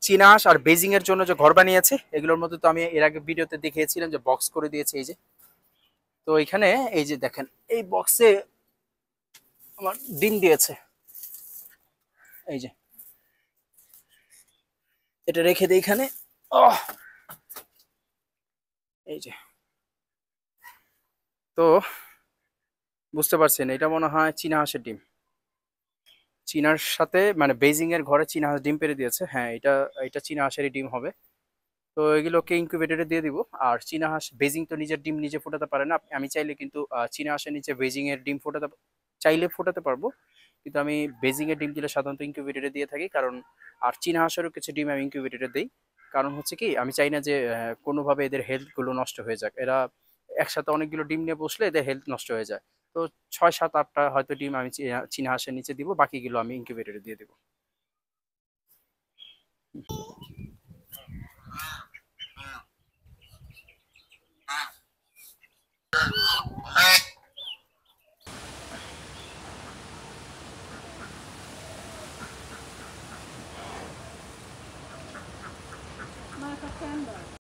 চীনা হাঁস আর বেজিং এর জন্য যে ঘর বানিয়েছে এগুলোর মধ্যে তো আমি এর আগে ভিডিওতে দেখিয়েছিলাম যে বক্স করে দিয়েছে এই যে। তো এখানে এই যে দেখেন এই বক্সে আমার ডিম দিয়েছে, এই যে এটা রেখে দিই এখানে। আহ, এই যে, তো বুঝতে পারছেন এটা মনে হয় চীনা হাঁসের ডিম। চীনার সাথে মানে বেজিং এর ঘরে চীনা হাঁস ডিম পেড়ে দিয়েছে, হ্যাঁ এটা এটা চীনা হাঁসেরই ডিম হবে। তো এগুলোকে ইনকিউবেটরে দিয়ে দিব। আর চীনা হাঁস বেজিং তো নিজের ডিম নিজে ফোটাতে পারে না, আমি চাইলে কিন্তু চীনা হাঁসের নিচে বেজিং এর ডিম ফোটাতে চাইলে ফোটাতে পারবো, কিন্তু আমি বেজিং এর ডিম দিলে সাধারণত ইনকিউবেটরে দিয়ে থাকি। কারণ আর চীনা হাঁসেরও কিছু ডিম আমি ইনকিউবেটরে দিই, কারণ হচ্ছে কি আমি চাই না যে কোনোভাবে এদের হেলথ গুলো নষ্ট হয়ে যাক। এরা একসাথে অনেকগুলো ডিম নিয়ে বসলে এদের হেলথ নষ্ট হয়ে যায়। তো 6 7 8টা হয়তো ডিম আমি চীনা হাঁসের নিচে দিব, বাকিগুলো আমি ইনকিউবেটরে দিয়ে দিব।